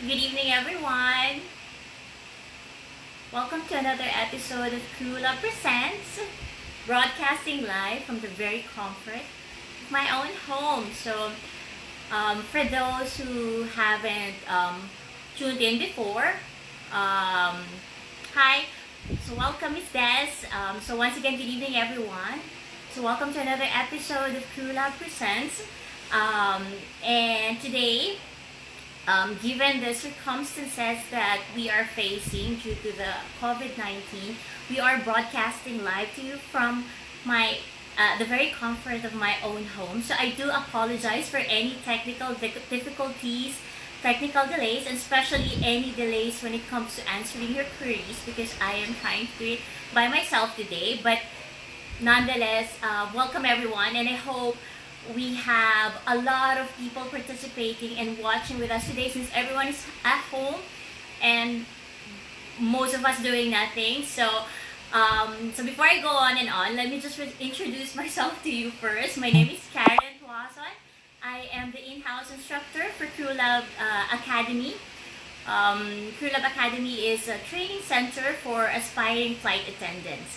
Good evening, everyone. Welcome to another episode of CrewLab Presents, broadcasting live from the very comfort of my own home. For those who haven't tuned in before, hi. So, welcome, Miss Des. Once again, good evening, everyone. So, welcome to another episode of CrewLab Presents. And today, given the circumstances that we are facing due to the COVID-19, we are broadcasting live to you from my the very comfort of my own home. So I do apologize for any technical difficulties, technical delays, and especially any delays when it comes to answering your queries because I am trying to do it by myself today. But nonetheless, welcome everyone, and I hope we have a lot of people participating and watching with us today since everyone is at home and most of us doing nothing. So before I go on and on, let me just introduce myself to you first. My name is Karen Tuason. I am the in-house instructor for CrewLab Academy. CrewLab Academy is a training center for aspiring flight attendants.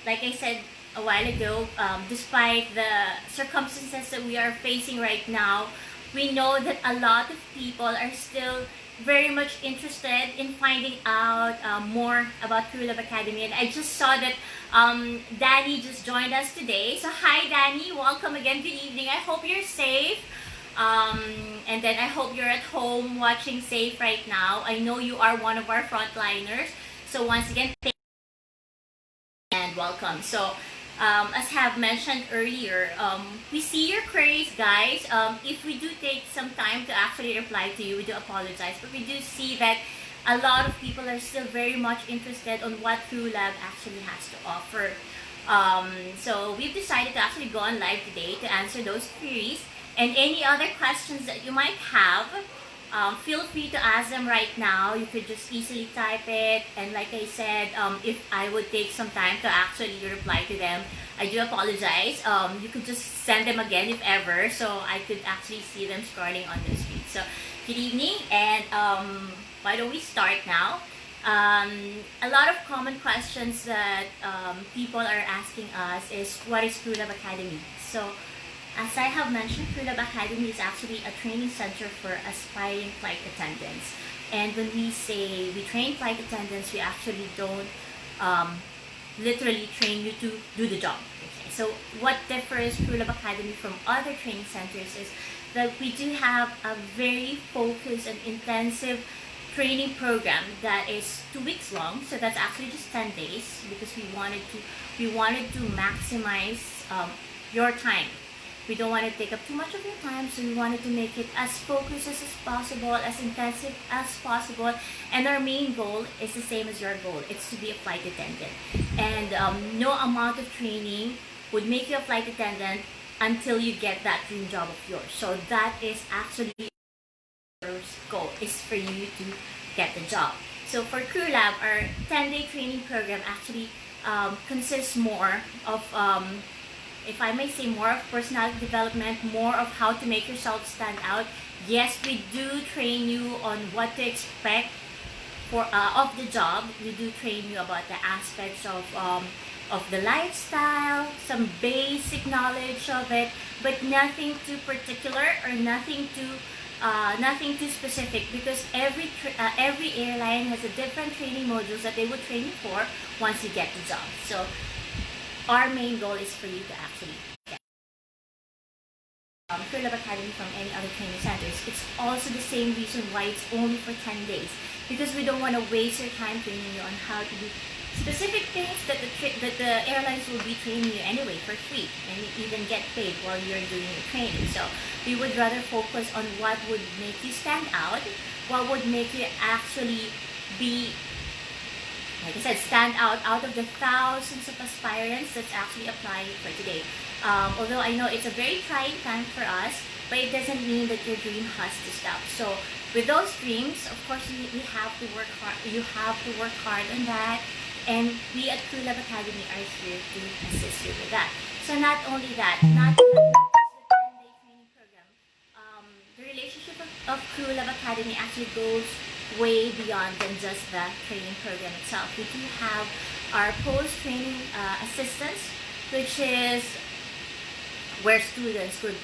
Like I said a while ago, despite the circumstances that we are facing right now, we know that a lot of people are still very much interested in finding out more about CrewLab Academy. And I just saw that Danny just joined us today. So hi Danny, welcome again, good evening. I hope you're safe. And then I hope you're at home watching safe right now. I know you are one of our frontliners. So once again, thank you and welcome. As have mentioned earlier, we see your queries, guys. If we do take some time to actually reply to you, we do apologize, but we do see that a lot of people are still very much interested on what CrewLab actually has to offer. So we've decided to actually go on live today to answer those queries and any other questions that you might have. Feel free to ask them right now. You could just easily type it, and like I said, if I would take some time to actually reply to them, I do apologize. You could just send them again if ever, so I could actually see them scrolling on the screen. So good evening, and why don't we start now? A lot of common questions that people are asking us is, what is CrewLab Academy? So as I have mentioned, CrewLab Academy is actually a training center for aspiring flight attendants. And when we say we train flight attendants, we actually don't literally train you to do the job. Okay? So what differs CrewLab Academy from other training centers is that we do have a very focused and intensive training program that is 2 weeks long. So that's actually just 10 days because we wanted to maximize your time. We don't want to take up too much of your time, so we wanted to make it as focused as possible, as intensive as possible. And our main goal is the same as your goal. It's to be a flight attendant. And no amount of training would make you a flight attendant until you get that dream job of yours. So that is actually your goal, is for you to get the job. So for CrewLab, our 10-day training program actually consists more of if I may say, more of personality development, more of how to make yourself stand out. Yes, we do train you on what to expect of the job. We do train you about the aspects of the lifestyle, some basic knowledge of it, but nothing too particular or nothing too specific, because every airline has a different training modules that they would train you for once you get the job. So our main goal is for you to actually get CrewLab Academy from any other training centers. It's also the same reason why it's only for 10 days, because we don't want to waste your time training you on how to do specific things that the airlines will be training you anyway for free, and you even get paid while you're doing your training. So we would rather focus on what would make you stand out, what would make you actually be, like I said, stand out of the thousands of aspirants that's actually applying for today. Although I know it's a very trying time for us, but it doesn't mean that your dream has to stop. So with those dreams, of course, we have to work hard. You have to work hard on that, and we at CrewLab Academy are here to assist you with that. So not only that, not just the 10-day training program. The relationship of CrewLab Academy actually goes way beyond than just the training program itself. We do have our post-training assistance, which is where students could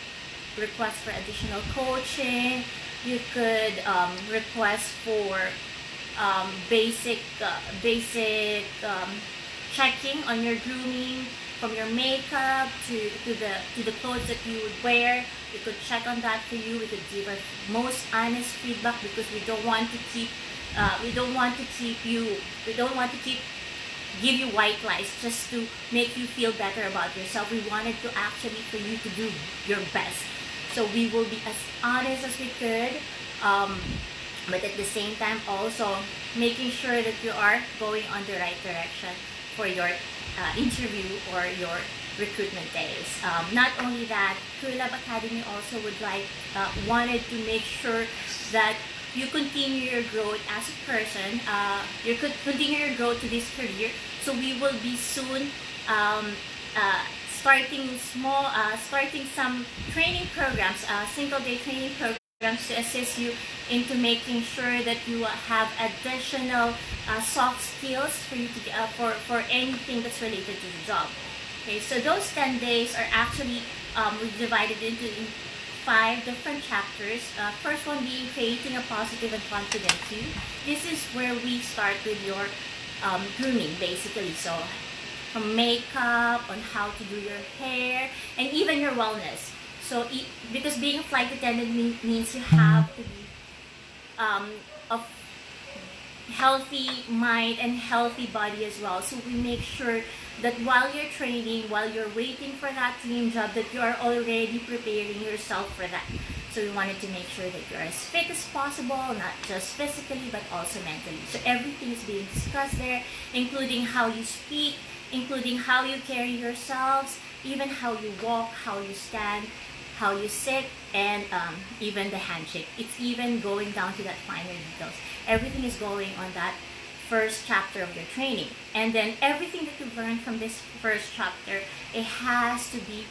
request for additional coaching. You could request for basic checking on your grooming, from your makeup to the clothes that you would wear. We could check on that for you. We could give our most honest feedback, because we don't want to give you white lies just to make you feel better about yourself. We wanted to actually for you to do your best. So we will be as honest as we could, but at the same time also making sure that you are going on the right direction for your interview or your recruitment days. Not only that, CrewLab Academy also wanted to make sure that you continue your growth as a person. You could continue your growth to this career. So we will be soon starting some training programs, single-day training programs to assist you into making sure that you have additional soft skills for you to for anything that's related to the job. Okay, so those 10 days are actually we've divided into 5 different chapters. First one being creating a positive and confident you. This is where we start with your grooming, basically. So from makeup, on how to do your hair, and even your wellness. So because being a flight attendant means you have to be of healthy mind and healthy body as well. So we make sure that while you're training, while you're waiting for that dream job, that you are already preparing yourself for that. So we wanted to make sure that you're as fit as possible, not just physically but also mentally. So everything is being discussed there, including how you speak, including how you carry yourselves, even how you walk, how you stand, how you sit, and even the handshake. It's even going down to that finer details. Everything is going on that first chapter of your training. And then everything that you've learned from this first chapter, it has to be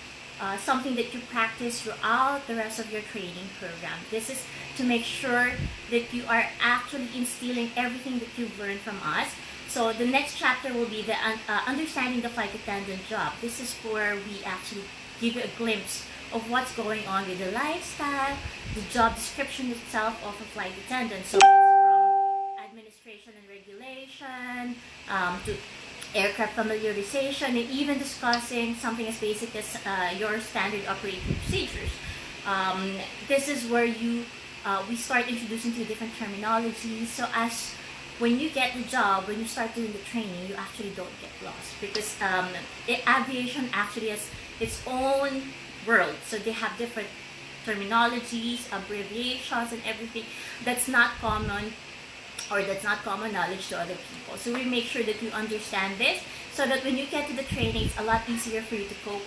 something that you practice throughout the rest of your training program. This is to make sure that you are actually instilling everything that you've learned from us. So the next chapter will be the understanding the flight attendant job. This is where we actually give you a glimpse of what's going on with the lifestyle, the job description itself of a flight attendant. So it's from administration and regulation to aircraft familiarization, and even discussing something as basic as your standard operating procedures. This is where we start introducing to different terminologies. So as when you get the job, when you start doing the training, you actually don't get lost, because aviation actually has its own world. So they have different terminologies, abbreviations, and everything that's not common, or that's not common knowledge to other people. So we make sure that you understand this, so that when you get to the training, it's a lot easier for you to cope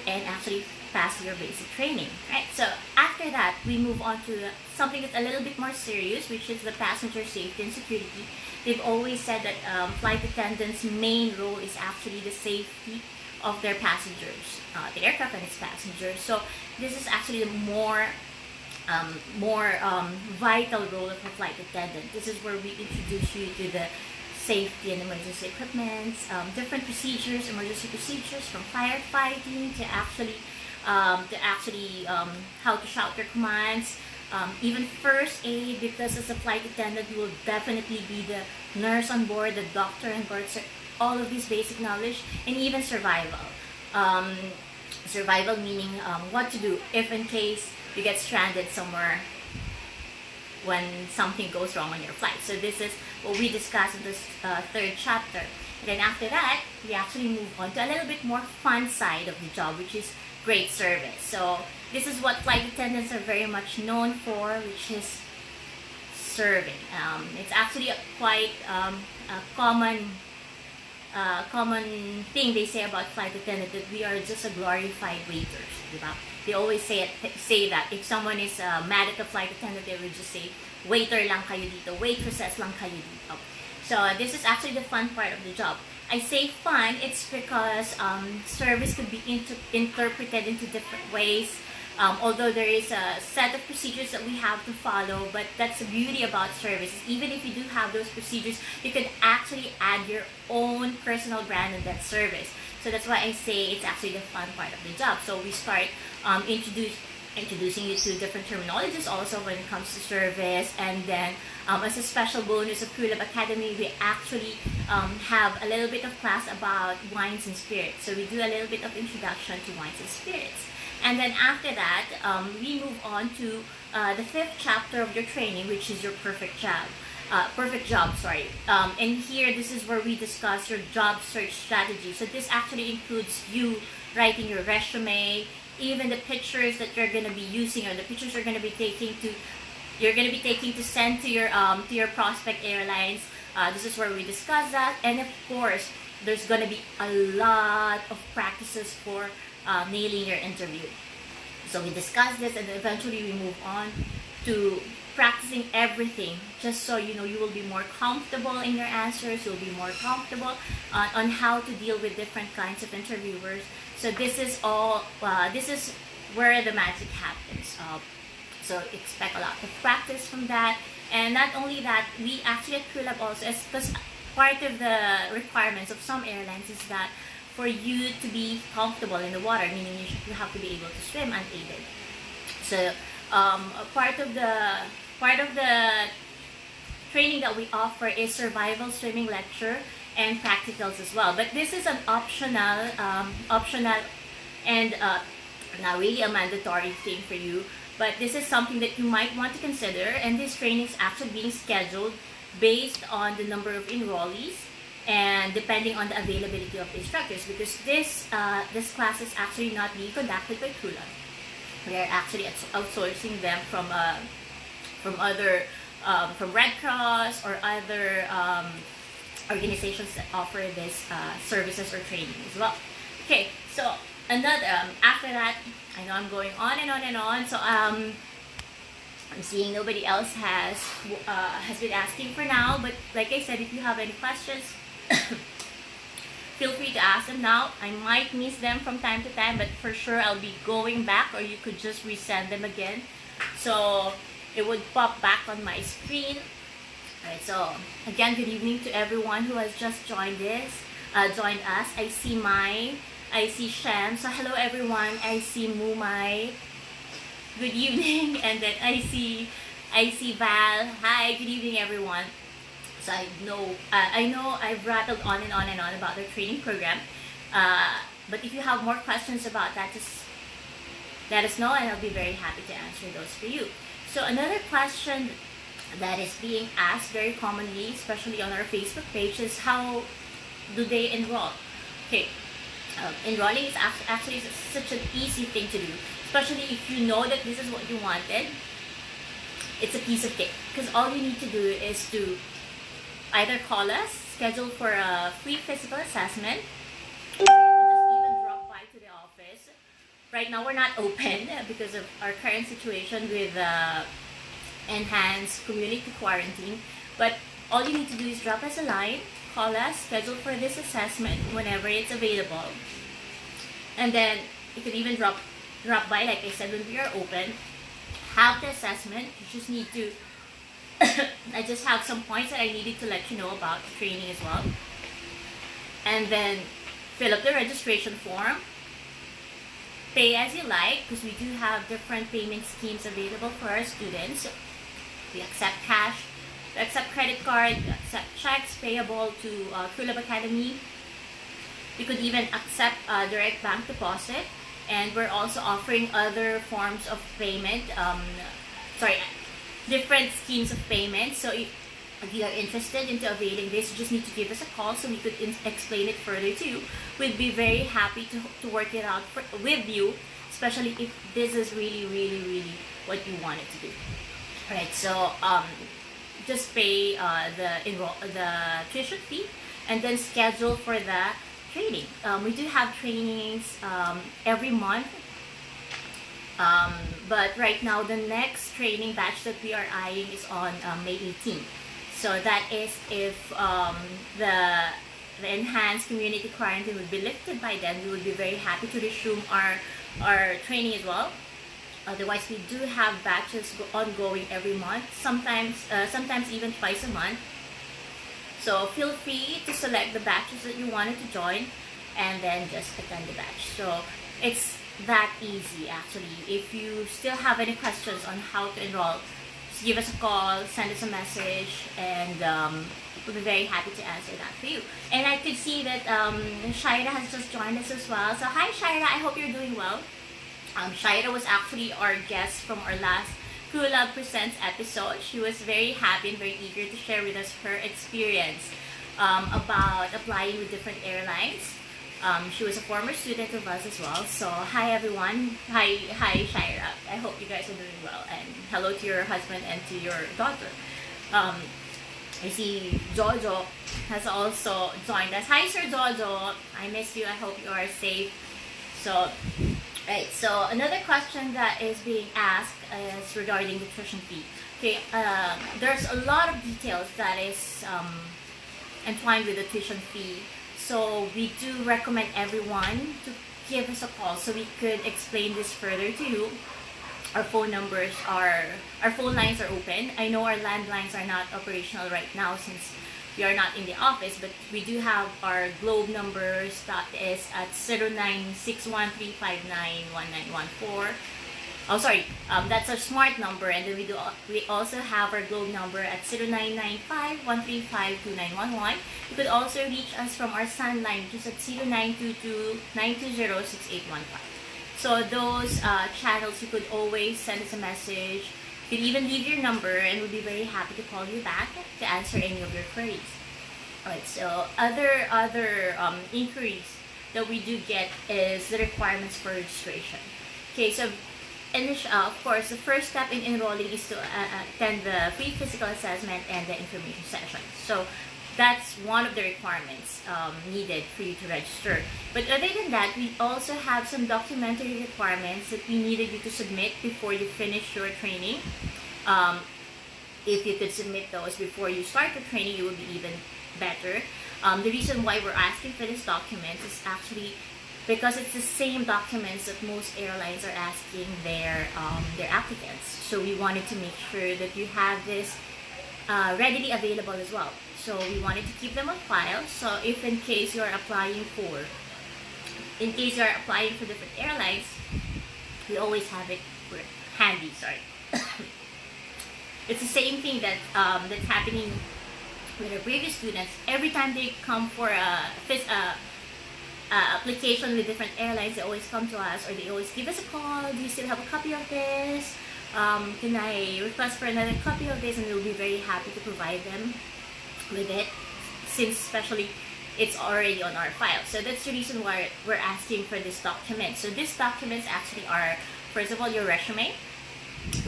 and actually pass your basic training, right? So after that, we move on to something that's a little bit more serious, which is the passenger safety and security. They've always said that flight attendants' main role is actually the safety of their passengers, the aircraft and its passengers. So this is actually the more vital role of a flight attendant. This is where we introduce you to the safety and emergency equipment, different procedures, emergency procedures, from firefighting to actually how to shout your commands, even first aid, because as a flight attendant you will definitely be the nurse on board, the doctor on board, so all of these basic knowledge, and even survival. Survival meaning what to do if in case you get stranded somewhere when something goes wrong on your flight. So this is what we discussed in this third chapter. And then after that, we actually move on to a little bit more fun side of the job, which is great service. So this is what flight attendants are very much known for, which is serving. It's actually a quite common thing they say about flight attendant, that we are just a glorified waiters, diba? They always say that if someone is mad at the flight attendant, they will just say, waiter lang kayo dito, waitresses lang kayo dito. So this is actually the fun part of the job. I say fun, it's because service could be interpreted into different ways. Although there is a set of procedures that we have to follow, but that's the beauty about services. Even if you do have those procedures, you can actually add your own personal brand in that service. So that's why I say it's actually the fun part of the job. So we start introducing you to different terminologies also when it comes to service, and then as a special bonus of CrewLab Academy, we actually have a little bit of class about wines and spirits. So we do a little bit of introduction to wines and spirits. And then after that, we move on to the 5th chapter of your training, which is your perfect job. And here, this is where we discuss your job search strategy. So this actually includes you writing your resume, even the pictures that you're going to be using, or the pictures you're going to be taking to send to your prospect airlines. This is where we discuss that, and of course, there's going to be a lot of practices for nailing your interview. So we discuss this, and eventually we move on to practicing everything, just so you know you will be more comfortable in your answers. You'll be more comfortable on how to deal with different kinds of interviewers. So this is all. This is where the magic happens. So expect a lot of practice from that, and not only that, we actually at CrewLab also, because part of the requirements of some airlines is that for you to be comfortable in the water, meaning you have to be able to swim unaided. So part of the training that we offer is survival swimming lecture and practicals as well. But this is an optional and not really a mandatory thing for you. But this is something that you might want to consider, and this training is actually being scheduled based on the number of enrollees and depending on the availability of the instructors, because this class is actually not being conducted by CrewLab. We are actually outsourcing them from Red Cross or other organizations that offer this services or training as well. Okay, so another after that, I know I'm going on and on and on. So I'm seeing nobody else has been asking for now, but like I said, if you have any questions, feel free to ask them now. I might miss them from time to time, but for sure I'll be going back, or you could just resend them again, so it would pop back on my screen. Alright, so again, good evening to everyone who has just joined us. I see Mai, I see Shem. So hello everyone. I see Mumai. Good evening. And then I see Val. Hi, good evening everyone. So I know I've rattled on and on and on about the training program. But if you have more questions about that, just let us know, and I'll be very happy to answer those for you. So another question that is being asked very commonly, especially on our Facebook page, is how do they enroll? Okay, enrolling is actually such an easy thing to do, especially if you know that this is what you wanted. It's a piece of cake, because all you need to do is to either call us, schedule for a free physical assessment, or you can just even drop by to the office. Right now we're not open because of our current situation with enhanced community quarantine, but all you need to do is drop us a line, call us, schedule for this assessment whenever it's available, and then you can even drop by, like I said, when we are open, have the assessment. You just need to I just have some points that I needed to let you know about the training as well, and then fill up the registration form, pay as you like, because we do have different payment schemes available for our students. We accept cash, we accept credit card, we accept checks payable to CrewLab Academy. We could even accept direct bank deposit, and we're also offering other forms of payment, different schemes of payment. So if you are interested into availing this, you just need to give us a call so we could explain it further to you. We'd be very happy to work it out with you, especially if this is really, really, really what you wanted to do. Alright, so just pay the tuition fee, and then schedule for the training. We do have trainings every month, but right now the next training batch that we are eyeing is on May 18th. So that is if the enhanced community quarantine would be lifted by then. We would be very happy to resume our training as well. Otherwise, we do have batches ongoing every month, sometimes even twice a month. So feel free to select the batches that you wanted to join and then just attend the batch. So it's that easy actually. If you still have any questions on how to enroll, just give us a call, send us a message, and we'll be very happy to answer that for you. And I could see that Shaira has just joined us as well. So hi Shaira, I hope you're doing well. Shaira was actually our guest from our last CrewLab Presents episode. She was very happy and very eager to share with us her experience about applying with different airlines. She was a former student of us as well. So hi everyone. Hi Shaira. I hope you guys are doing well. And hello to your husband and to your daughter. I see Jojo has also joined us. Hi Sir Jojo. I miss you. I hope you are safe. So right, so another question that is being asked is regarding the tuition fee. Okay, there's a lot of details that is entwined with the tuition fee. So we do recommend everyone to give us a call so we could explain this further to you. Our phone lines are open. I know our landlines are not operational right now since we are not in the office, but we do have our Globe numbers that is at 0961-359-1914. Oh, sorry, that's our smart number, and then we also have our Globe number at 0995-135-2911. You could also reach us from our Sun line, which is at 0922-920-6815. So those channels, you could always send us a message. You can even leave your number, and we'll be very happy to call you back to answer any of your queries. Alright, so other inquiries that we do get is the requirements for registration. Okay, so of course, the first step in enrolling is to attend the free physical assessment and the information session. So that's one of the requirements needed for you to register. But other than that, we also have some documentary requirements that we needed you to submit before you finish your training. If you could submit those before you start your training, it would be even better. The reason why we're asking for these documents is actually because it's the same documents that most airlines are asking their applicants. So we wanted to make sure that you have this readily available as well. So we wanted to keep them on file. So if in case you're applying for different airlines, we always have it handy. Sorry. It's the same thing that that's happening with our previous students. Every time they come for application with different airlines, they always come to us, or they always give us a call. Do you still have a copy of this? Can I request for another copy of this? And we'll be very happy to provide them with it, since especially it's already on our file. So that's the reason why we're asking for this document. So these documents actually are, first of all, your resume.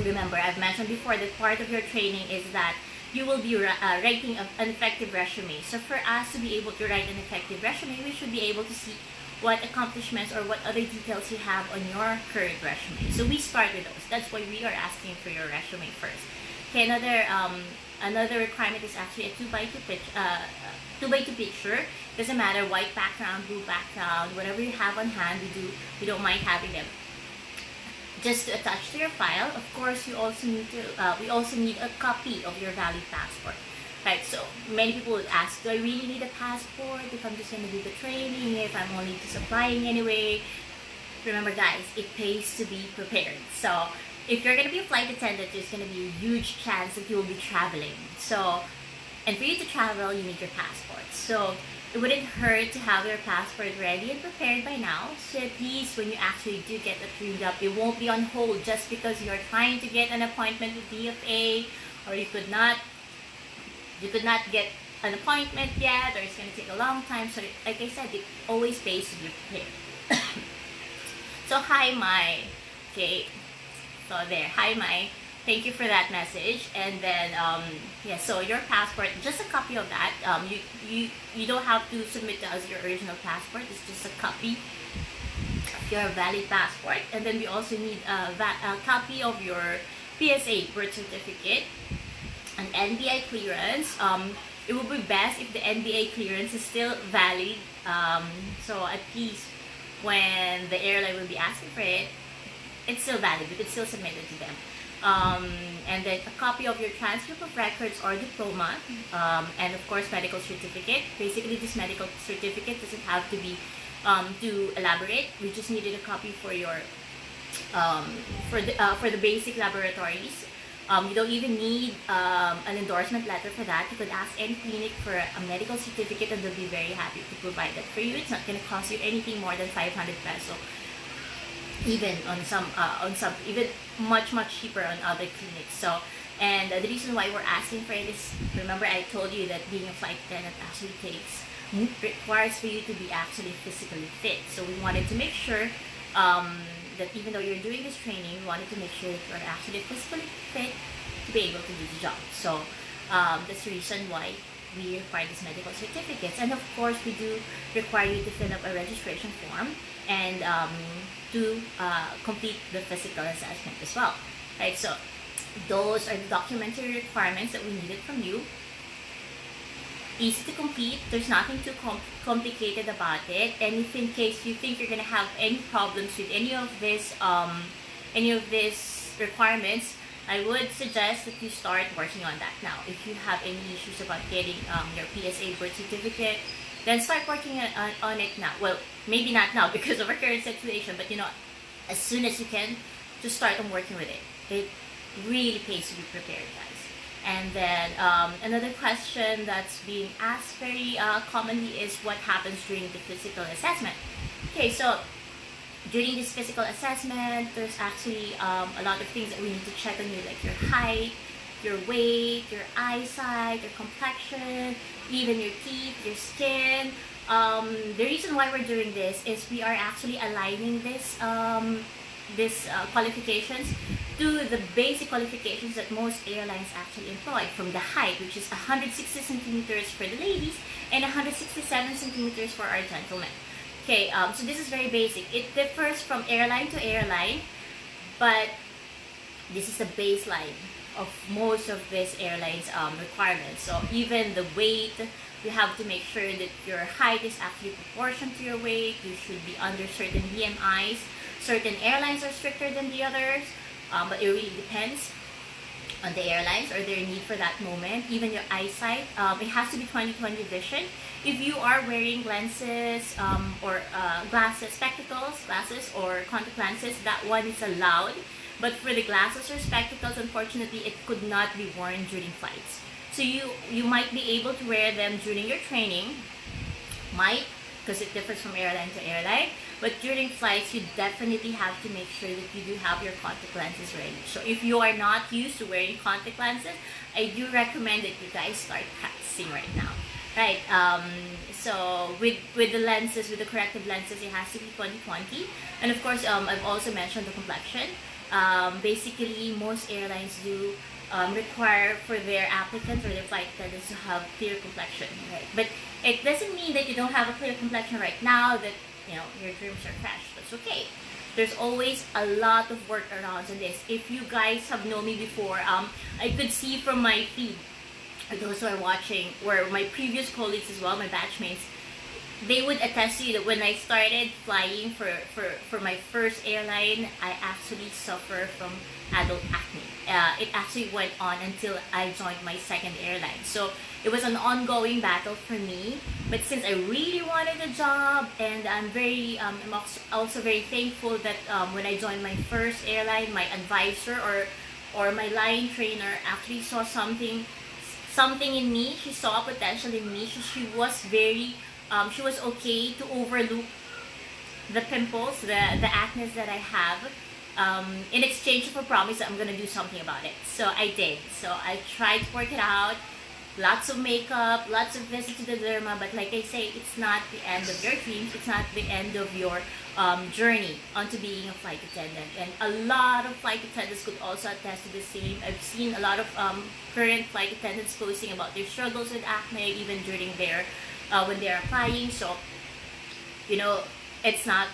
Remember, I've mentioned before that part of your training is that you will be writing an effective resume. So for us to be able to write an effective resume, we should be able to see what accomplishments or what other details you have on your current resume. So we start with those. That's why we are asking for your resume first. Okay, another requirement is actually a 2x2 picture. Doesn't matter, white background, blue background, whatever you have on hand, we don't mind having them. Just to attach to your file. Of course, we also need a copy of your valid passport. Right, so many people would ask, do I really need a passport if I'm just going to do the training, if I'm only just applying anyway? Remember guys, it pays to be prepared. So if you're going to be a flight attendant, there's going to be a huge chance that you will be traveling. So, and for you to travel, you need your passport. So it wouldn't hurt to have your passport ready and prepared by now. So at least when you actually do get that dreamed up, it won't be on hold just because you're trying to get an appointment with DFA, or you could not get an appointment yet, or it's going to take a long time. So like I said, it always pays to be prepared. So hi Mai. Okay, so there, hi Mai. Thank you for that message. And then yeah, so your passport, just a copy of that. You don't have to submit to us your original passport. It's just a copy of your valid passport. And then we also need a copy of your PSA birth certificate, an NBI clearance. It would be best if the NBA clearance is still valid. So at least when the airline will be asking for it, it's still valid. You can still submit it to them. And then a copy of your transcript of records or diploma, and of course medical certificate. Basically, this medical certificate doesn't have to be too elaborate. We just needed a copy for your for the basic laboratories. You don't even need an endorsement letter for that. You could ask any clinic for a medical certificate and they'll be very happy to provide that for you. It's not going to cost you anything more than 500 peso. Even on some, even much cheaper on other clinics. So, and the reason why we're asking for it is, remember I told you that being a flight attendant actually requires for you to be actually physically fit. So we wanted to make sure that even though you're doing this training, we wanted to make sure that you're actually physically fit to be able to do the job. So that's the reason why we require these medical certificates. And of course, we do require you to fill up a registration form and to complete the physical assessment as well. Right, so those are the documentary requirements that we needed from you. Easy to complete. There's nothing too complicated about it. And if in case you think you're gonna have any problems with any of this requirements, I would suggest that you start working on that now. If you have any issues about getting your PSA birth certificate, then start working on it now. Well, maybe not now because of our current situation, but as soon as you can, just start on working with it. It really pays to be prepared, guys. And then another question that's being asked very commonly is what happens during the physical assessment. Okay, so during this physical assessment, there's actually a lot of things that we need to check on you, like your height, your weight, your eyesight, your complexion, even your teeth, your skin. The reason why we're doing this is we are actually aligning this qualifications to the basic qualifications that most airlines actually employ, from the height, which is 160 centimeters for the ladies and 167 centimeters for our gentlemen. Okay, so this is very basic. It differs from airline to airline, but this is the baseline of most of these airlines requirements. So even the weight, you have to make sure that your height is actually proportional to your weight. You should be under certain BMIs. Certain airlines are stricter than the others, but it really depends on the airlines or their need for that moment. Even your eyesight, it has to be 20/20 vision. If you are wearing lenses or glasses or contact lenses, that one is allowed. But for the glasses or spectacles, unfortunately, it could not be worn during flights. So you might be able to wear them during your training, because it differs from airline to airline. But during flights, you definitely have to make sure that you do have your contact lenses ready. So if you are not used to wearing contact lenses, I do recommend that you guys start practicing right now. Right, so with the lenses, with the corrective lenses, it has to be 20/20. And of course, I've also mentioned the complexion. Basically, most airlines do require for their applicants or their flight attendants to have clear complexion, right? But it doesn't mean that you don't have a clear complexion right now, that your dreams are crashed. That's okay. There's always a lot of workarounds on this. If you guys have known me before, I could see from my feed, those who are watching, or my previous colleagues as well, my batchmates, they would attest to you that when I started flying for my first airline, I actually suffered from adult acne. It actually went on until I joined my second airline. So it was an ongoing battle for me. But since I really wanted a job, and I'm also very thankful that when I joined my first airline, my advisor or my line trainer actually saw something in me. She saw potential in me. She was very she was okay to overlook the pimples, the acne that I have, in exchange for a promise that I'm gonna do something about it. So I did. So I tried to work it out. Lots of makeup, lots of visits to the derma, but like I say, it's not the end of your dreams. It's not the end of your journey onto being a flight attendant. And a lot of flight attendants could also attest to the same. I've seen a lot of current flight attendants posting about their struggles with acne, even during their when they're applying. So it's not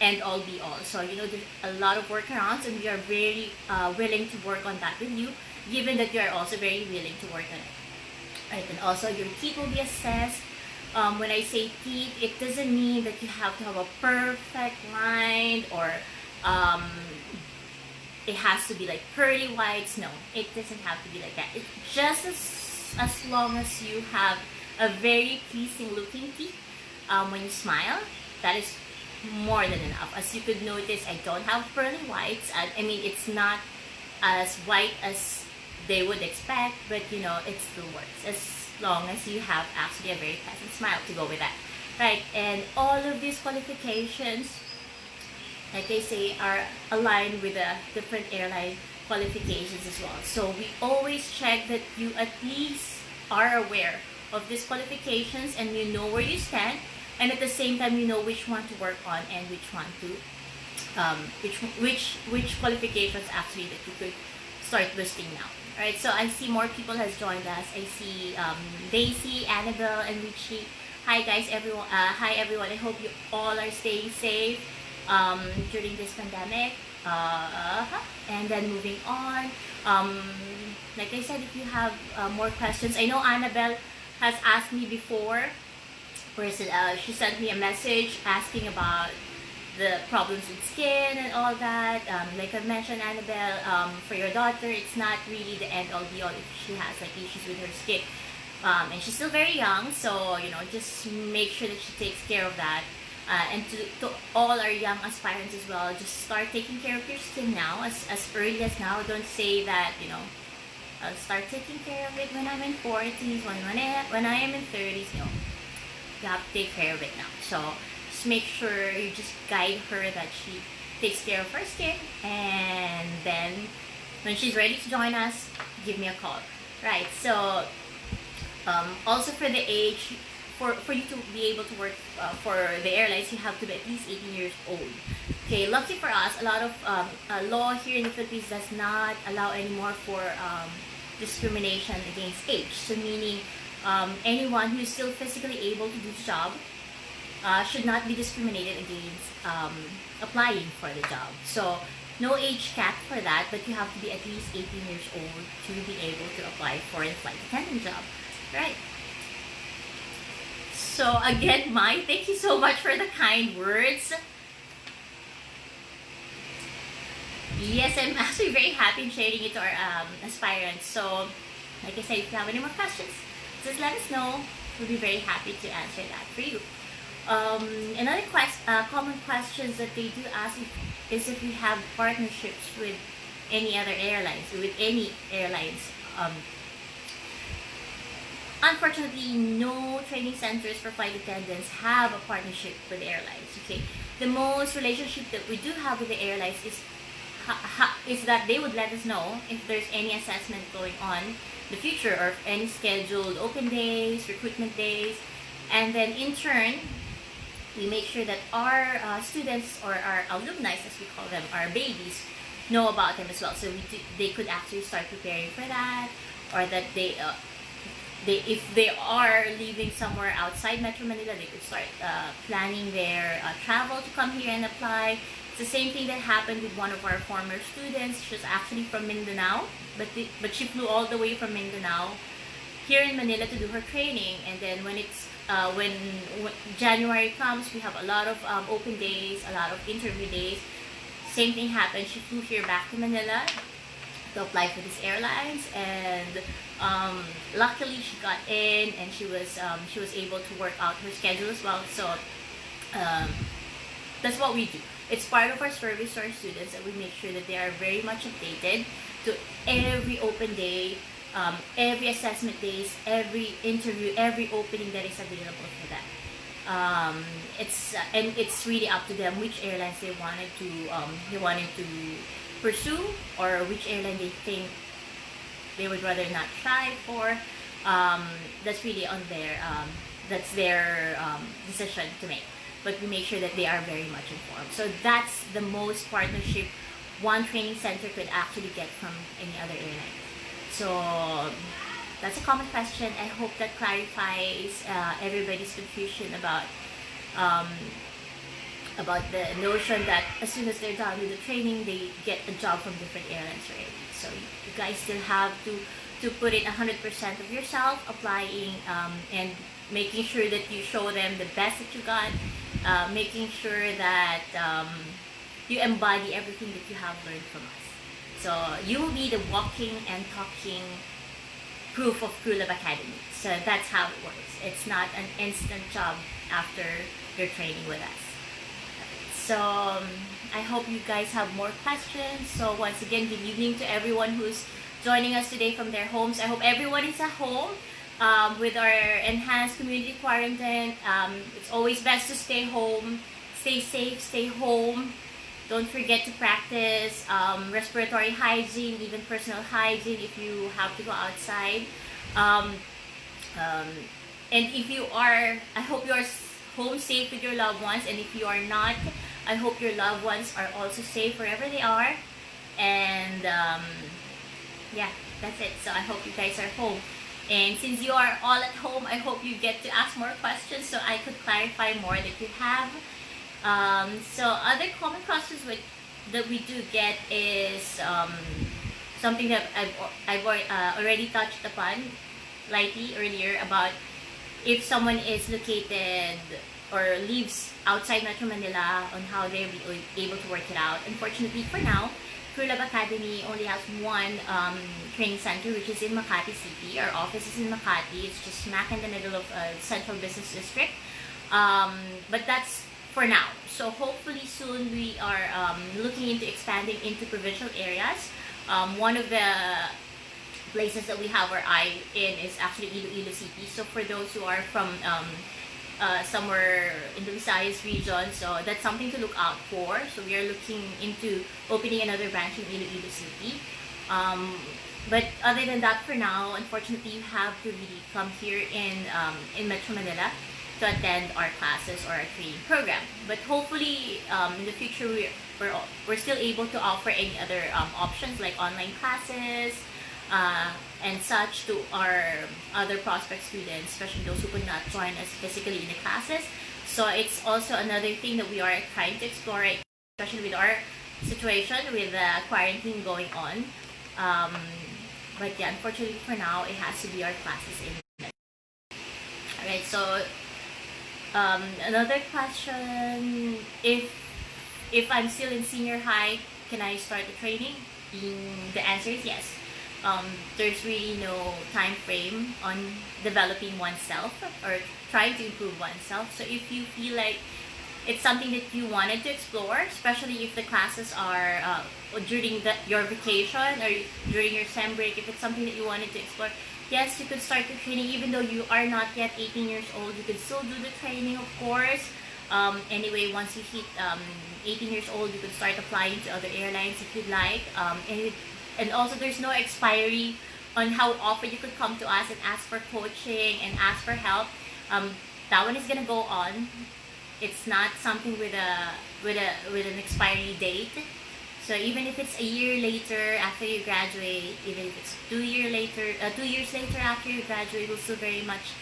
end all be all. So there's a lot of workarounds, and we are very willing to work on that with you, given that you are also very willing to work on it. Right, and also your teeth will be assessed. When I say teeth, it doesn't mean that you have to have a perfect line or it has to be like pearly whites. No, it doesn't have to be like that. It's just as long as you have a very pleasing looking teeth when you smile, that is more than enough. As you could notice, I don't have pearly whites. I mean, it's not as white as they would expect, but you know, it still works as long as you have actually a very pleasant smile to go with that, right? And all of these qualifications, like they say, are aligned with the different airline qualifications as well. So we always check that you at least are aware of these qualifications and you know where you stand, and at the same time you know which one to work on and which one to which qualifications actually that you could start boosting now. Alright, so I see more people has joined us. I see Daisy, Annabelle, and Richie. Hi guys, everyone. Hi everyone. I hope you all are staying safe during this pandemic. And then moving on. Like I said, if you have more questions, I know Annabelle has asked me before. Where is it? She sent me a message asking about the problems with skin and all that. Like I mentioned, Annabelle, for your daughter, it's not really the end all be all if she has like issues with her skin. And she's still very young, so you know, just make sure that she takes care of that. And to all our young aspirants as well, just start taking care of your skin now, as early as now. Don't say that, you know, I'll start taking care of it when I'm in 40s, when I am in 30s. No, you have to take care of it now. So just make sure you just guide her that she takes care of her skin, and then when she's ready to join us, give me a call. Right, so also for the age, for you to be able to work for the airlines, you have to be at least 18 years old. Okay, lucky for us, a lot of law here in the Philippines does not allow anymore for discrimination against age. So meaning anyone who is still physically able to do the job should not be discriminated against applying for the job. So no age cap for that, but you have to be at least 18 years old to be able to apply for a flight attendant job, right? So again, Mai, thank you so much for the kind words. Yes, I'm actually very happy in sharing it to our aspirants. So, like I said, if you have any more questions, just let us know. We'll be very happy to answer that for you. Another common questions that they do ask is if we have partnerships with any other airlines, with any airlines. Unfortunately, no training centers for flight attendants have a partnership with the airlines. Okay, the most relationship that we do have with the airlines is that they would let us know if there's any assessment going on in the future, or any scheduled open days, recruitment days, and then in turn, we make sure that our students, or our alumni, as we call them, our babies, know about them as well. So they could actually start preparing for that, or that they if they are leaving somewhere outside Metro Manila, they could start planning their travel to come here and apply. It's the same thing that happened with one of our former students. She's actually from Mindanao, but she flew all the way from Mindanao here in Manila to do her training. And then when it's when January comes, we have a lot of open days, a lot of interview days. Same thing happened. She flew here back to Manila to apply for these airlines, and luckily she got in, and she was able to work out her schedule as well. So that's what we do. It's part of our service to our students that we make sure that they are very much updated to every open day, every assessment days, every interview, every opening that is available for them. And it's really up to them which airlines they wanted to pursue, or which airline they think they would rather not try for. That's really on their decision to make. But we make sure that they are very much informed. So that's the most partnership one training center could actually get from any other airline. So that's a common question. I hope that clarifies everybody's confusion about the notion that as soon as they're done with the training, they get a job from different airlines already. So you guys still have to put in 100% of yourself, applying and making sure that you show them the best that you got, making sure that you embody everything that you have learned from us. So you will be the walking and talking proof of CrewLab Academy. So that's how it works. It's not an instant job after your training with us. So I hope you guys have more questions. So once again, good evening to everyone who's joining us today from their homes. I hope everyone is at home with our enhanced community quarantine. It's always best to stay home, stay safe, stay home. Don't forget to practice respiratory hygiene, even personal hygiene if you have to go outside. And if you are, I hope you are home safe with your loved ones. And if you are not, I hope your loved ones are also safe wherever they are. And yeah, that's it. So I hope you guys are home. And since you are all at home, I hope you get to ask more questions so I could clarify more that you have. So other common questions that we do get is something that I've already touched upon lightly earlier about if someone is located or lives outside Metro Manila on how they'll be able to work it out. Unfortunately for now, CrewLab Academy only has one training center, which is in Makati City. Our office is in Makati. It's just smack in the middle of Central Business District. But that's for now. So hopefully soon we are looking into expanding into provincial areas. One of the places that we have our eye in is actually Iloilo City. So for those who are from somewhere in the Visayas region, so that's something to look out for. So we are looking into opening another branch in Iloilo City. But other than that, for now, unfortunately, you have to really come here in Metro Manila to attend our classes or our training program. But hopefully, in the future, we're still able to offer any other options like online classes and such to our other prospect students, especially those who could not join us physically in the classes. So it's also another thing that we are trying to explore, especially with our situation with quarantine going on. But yeah, unfortunately for now, it has to be our classes in. Alright, so another question, if I'm still in senior high, can I start the training? The answer is yes. There's really no time frame on developing oneself or trying to improve oneself. So if you feel like it's something that you wanted to explore, especially if the classes are during your vacation or during your sem break, if it's something that you wanted to explore, yes, you could start the training. Even though you are not yet 18 years old, you could still do the training, of course. Anyway, once you hit 18 years old, you could start applying to other airlines if you'd like. And also, there's no expiry on how often you could come to us and ask for coaching and ask for help. That one is gonna go on. It's not something with an expiry date. So even if it's a year later after you graduate, even if it's 2 years later after you graduate, we're still very much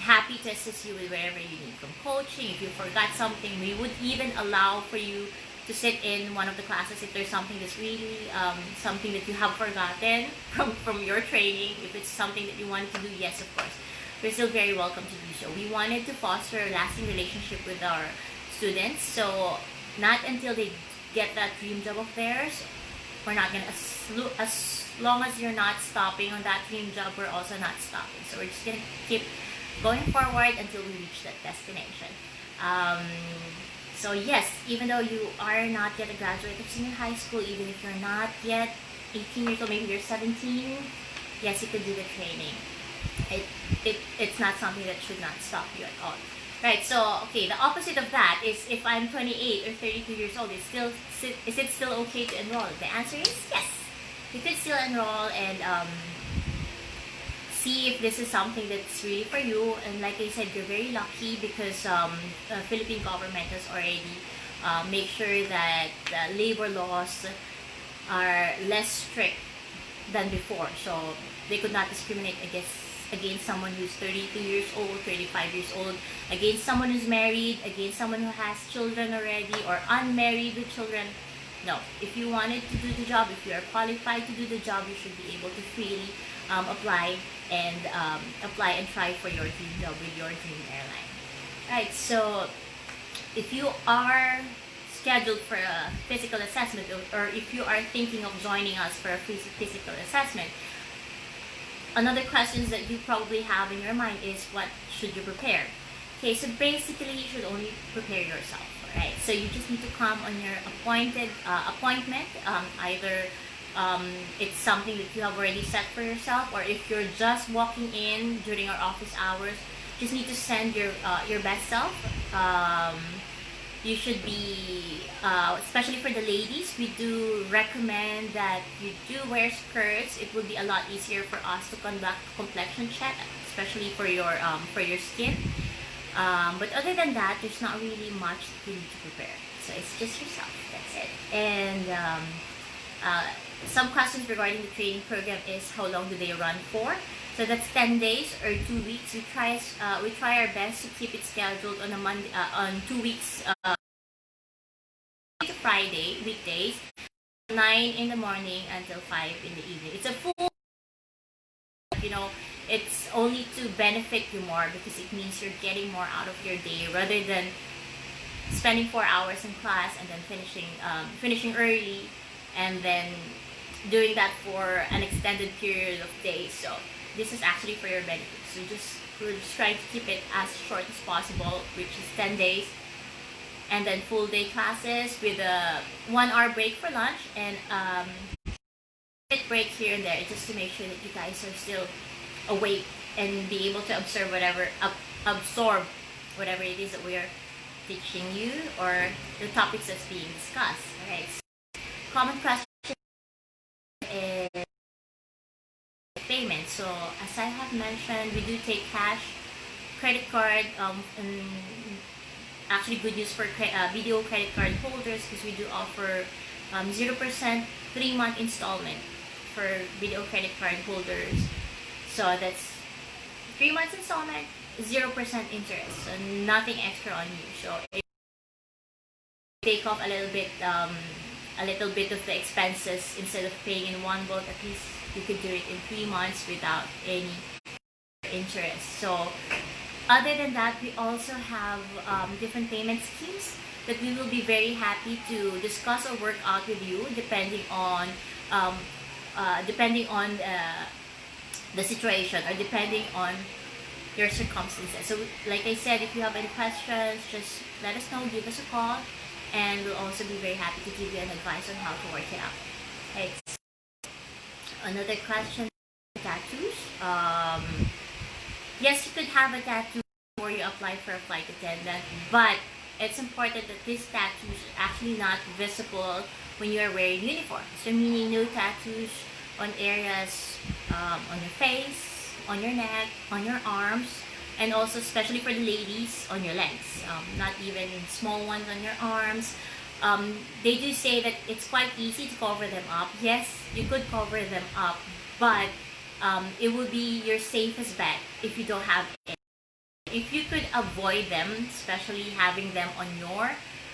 happy to assist you with wherever you need from coaching. If you forgot something, we would even allow for you to sit in one of the classes if there's something that's really something that you have forgotten from your training. If it's something that you wanted to do, yes, of course, we're still very welcome to do so. We wanted to foster a lasting relationship with our students, so not until they get that dream job of theirs, we're not gonna, as long as you're not stopping on that dream job, we're also not stopping. So we're just gonna keep going forward until we reach that destination. So yes, even though you are not yet a graduate of senior high school, even if you're not yet 18 years old, maybe you're 17, yes, you could do the training. It's not something that should not stop you at all. Right, so okay, the opposite of that is if I'm 28 or 32 years old, is it still okay to enroll? The answer is yes. You could still enroll and see if this is something that's really for you. And like I said, you're very lucky because the Philippine government has already made sure that the labor laws are less strict than before. So they could not discriminate against someone who's 32 years old, 35 years old, against someone who's married, against someone who has children already, or unmarried with children. No, if you wanted to do the job, if you are qualified to do the job, you should be able to freely apply and try for your dream job with your dream airline. Right, so if you are scheduled for a physical assessment, or if you are thinking of joining us for a physical assessment, another questions that you probably have in your mind is, what should you prepare? Okay, so basically you should only prepare yourself, right? So you just need to come on your appointment, either it's something that you have already set for yourself, or if you're just walking in during our office hours, just need to send your best self. You should be, especially for the ladies, we do recommend that you do wear skirts. It would be a lot easier for us to conduct complexion check, especially for your skin. But other than that, there's not really much that you need to prepare. So it's just yourself. That's it. And some questions regarding the training program is, how long do they run for? So that's 10 days or 2 weeks. We try our best to keep it scheduled on on 2 weeks, to Friday, weekdays, 9 in the morning until 5 in the evening. It's a full, it's only to benefit you more, because it means you're getting more out of your day, rather than spending 4 hours in class and then finishing early, and then doing that for an extended period of days. So this is actually for your benefit. So we're just trying to keep it as short as possible, which is 10 days, and then full day classes with a 1 hour break for lunch, and break here and there, just to make sure that you guys are still awake and be able to absorb whatever it is that we are teaching you, or the topics that's being discussed. Alright. So, common question is payment. So as I have mentioned, we do take cash, credit card, and actually good news for video credit card holders, because we do offer 0% 3-month installment for video credit card holders. So that's 3 months installment, 0% interest, so nothing extra on you. So if you take off a little bit of the expenses, instead of paying in one bulk, at least you could do it in 3 months without any interest. So other than that, we also have different payment schemes that we will be very happy to discuss or work out with you, depending on the situation, or depending on your circumstances. So like I said, if you have any questions, just let us know, give us a call, and we'll also be very happy to give you an advice on how to work it out. Okay. Another question, tattoos. Yes, you could have a tattoo before you apply for a flight attendant, but it's important that these tattoos are actually not visible when you are wearing uniform. So meaning no tattoos on areas on your face, on your neck, on your arms, and also especially for the ladies, on your legs. Not even small ones on your arms. They do say that it's quite easy to cover them up. Yes, you could cover them up, but it will be your safest bet if you don't have it. If you could avoid them, especially having them on your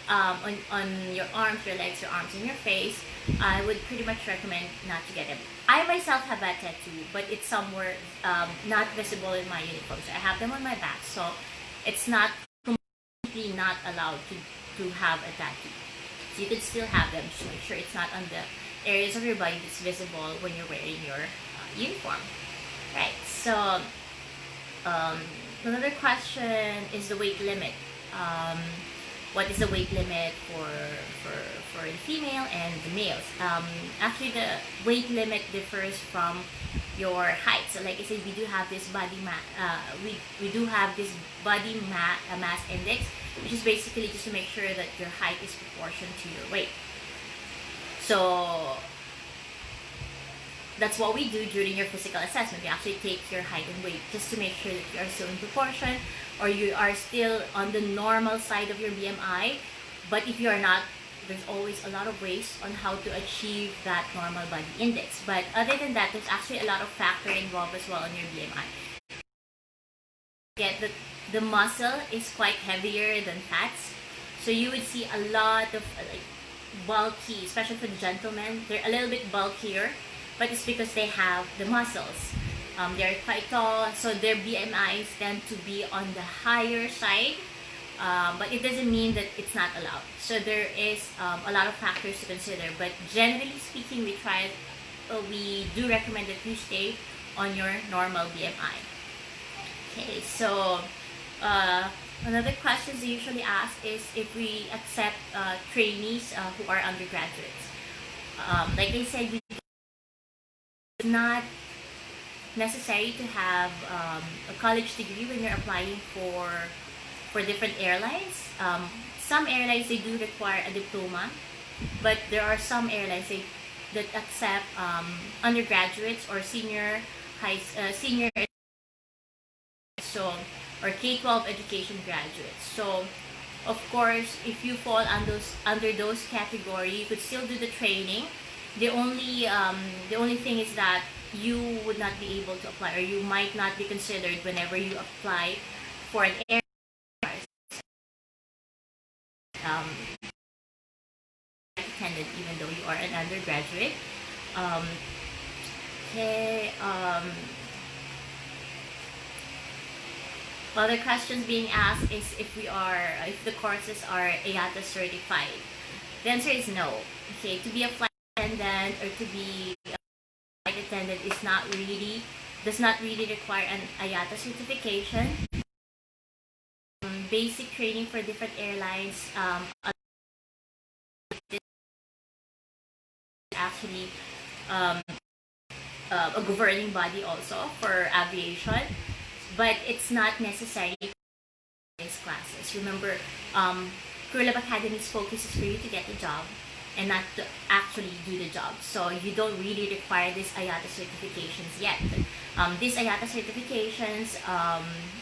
arms, your legs, your arms, and your face, I would pretty much recommend not to get them. I myself have a tattoo, but it's somewhere not visible in my uniform. So I have them on my back, so it's not completely not allowed to have a tattoo. So you could still have them, just make sure it's not on the areas of your body that's visible when you're wearing your uniform. Right, so another question is the weight limit. What is the weight limit for the female and the males? Actually, the weight limit differs from your height. So like I said, we do have this body mass index, which is basically just to make sure that your height is proportional to your weight. So that's what we do during your physical assessment. We actually take your height and weight just to make sure that you are still in proportion, or you are still on the normal side of your BMI. But if you are not, there's always a lot of ways on how to achieve that normal body index. But other than that, there's actually a lot of factor involved as well on your BMI. Get that the muscle is quite heavier than fats, so you would see a lot of bulky, especially for the gentlemen. They're a little bit bulkier, but it's because they have the muscles. They're quite tall, so their BMIs tend to be on the higher side, but it doesn't mean that it's not allowed. So there is a lot of factors to consider. But generally speaking, we do recommend that you stay on your normal BMI. Okay, so another question they usually ask is if we accept trainees who are undergraduates. Like I said, it's not necessary to have a college degree when you're applying for different airlines. Some airlines they do require a diploma, but there are some airlines that accept undergraduates or senior so or K-12 education graduates. So of course, if you fall under those category, you could still do the training. The only thing is that you would not be able to apply, or you might not be considered whenever you apply for an air um, attendant, even though you are an undergraduate. Um, okay. Other questions being asked is if the courses are IATA certified. The answer is no. Okay, to be a flight attendant or to be a flight attendant does not really require an IATA certification. Basic training for different airlines actually a governing body also for aviation, but it's not necessary for these classes. Remember, CrewLab Academy's focus is for you to get the job and not to actually do the job. So you don't really require these IATA certifications yet. These IATA certifications,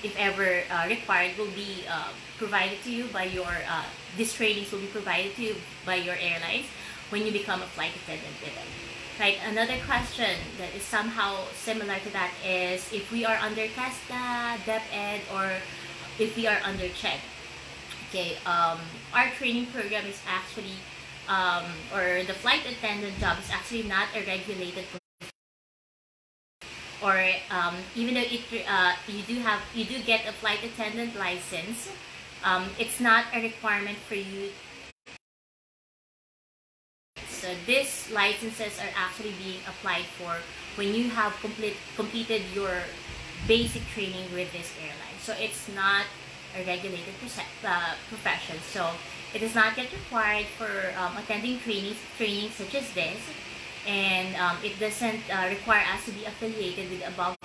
if ever required, will be provided to you by these trainings will be provided to you by your airlines when you become a flight attendant with them. Right. Another question that is somehow similar to that is if we are under TESDA, DepEd, or if we are under CHED. Okay. Our training program is actually, or the flight attendant job is actually not a regulated profession. Or even though you do get a flight attendant license, it's not a requirement for you. So these licenses are actually being applied for when you have completed your basic training with this airline. So it's not a regulated profession. So it is not yet required for attending trainings such as this, and it doesn't require us to be affiliated with above.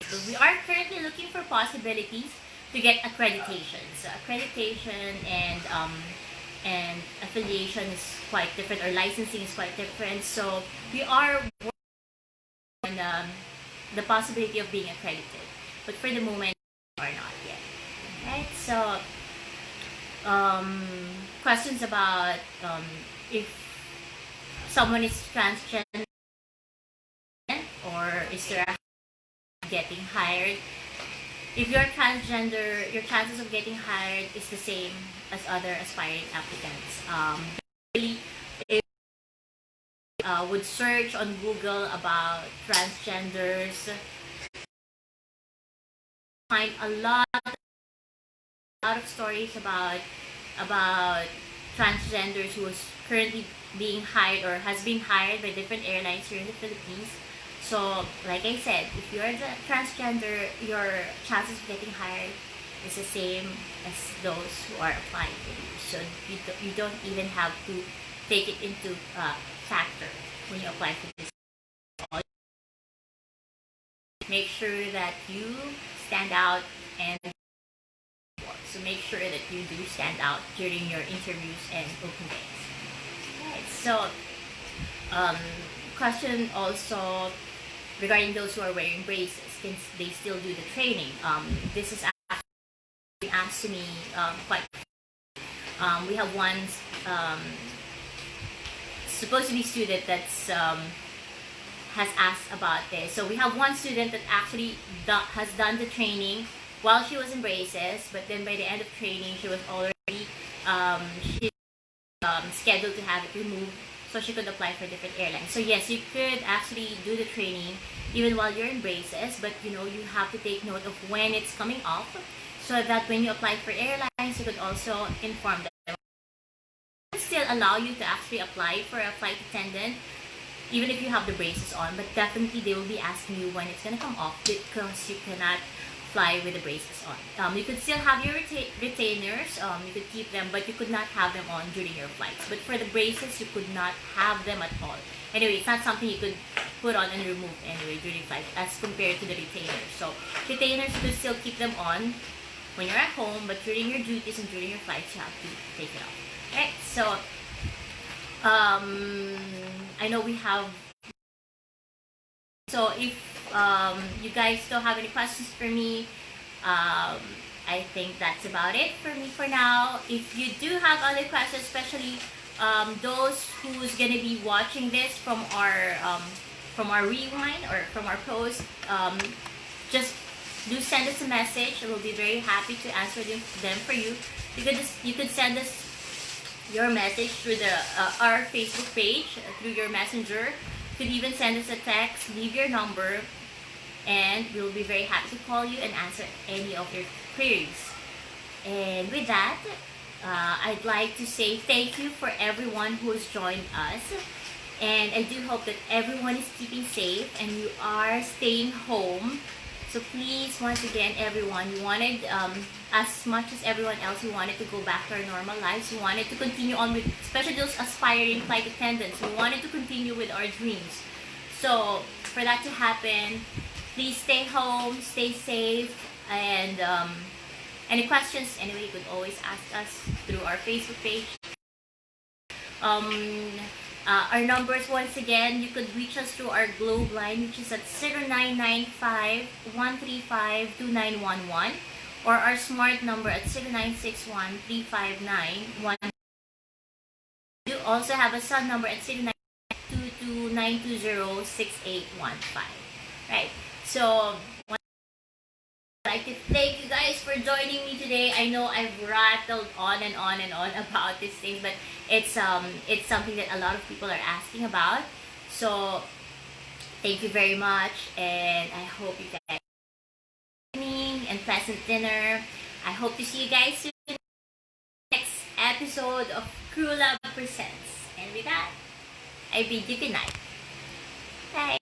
So we are currently looking for possibilities to get accreditation. So accreditation and affiliation is quite different, or licensing is quite different. So we are working on the possibility of being accredited, but for the moment, we are not yet. Right? So questions about if someone is transgender or is there a getting hired. If you're transgender, your chances of getting hired is the same as other aspiring applicants. Really, if would search on Google about transgenders, find a lot of stories about transgenders who is currently being hired or has been hired by different airlines here in the Philippines. So, like I said, if you're the transgender, your chances of getting hired is the same as those who are applying for you. So you don't even have to take it into factor when you apply for this. Make sure that you stand out, and so make sure that you do stand out during your interviews and open days. Right. So, question also regarding those who are wearing braces, can they still do the training? This is actually asked to me quite. We have one supposed to be student that's has asked about this. So we have one student that actually has done the training while she was in braces, but then by the end of training, she was already scheduled to have it removed, so she could apply for different airlines. So yes, you could actually do the training even while you're in braces, but you have to take note of when it's coming off. so that when you apply for airlines, you could also inform them. Still allow you to actually apply for a flight attendant even if you have the braces on, but definitely they will be asking you when it's gonna come off because you cannot fly with the braces on. You could still have your retainers, you could keep them, but you could not have them on during your flights. But for the braces, you could not have them at all. Anyway, it's not something you could put on and remove anyway during flight as compared to the retainers. So retainers, you could still keep them on when you're at home, but during your duties and during your flights, you have to take it off. Right? So I know we have. So if you guys don't have any questions for me, I think that's about it for me for now. If you do have other questions, especially those who's gonna be watching this from our rewind or from our post, just do send us a message. We'll be very happy to answer them for you. You could send us your message through our Facebook page, through your messenger. You could even send us a text, leave your number, and we'll be very happy to call you and answer any of your queries. And with that, I'd like to say thank you for everyone who has joined us. And I do hope that everyone is keeping safe and you are staying home. So please, once again, everyone, we wanted, as much as everyone else, we wanted to go back to our normal lives. We wanted to continue on with, especially those aspiring flight attendants, we wanted to continue with our dreams. So for that to happen, please stay home, stay safe, and any questions, anyway, you could always ask us through our Facebook page. Our numbers, once again, you could reach us through our Globe line, which is at 0995-135-2911, or our smart number at 0961-359-1. You also have a Sun number at 0922-920-6815. Right? So, I'd like to thank you guys for joining me today. I know I've rattled on and on and on about these things, but it's something that a lot of people are asking about. So thank you very much, and I hope you guys have evening and pleasant dinner. I hope to see you guys soon in the next episode of CrewLab Presents. And with that, I bid you good night. Bye.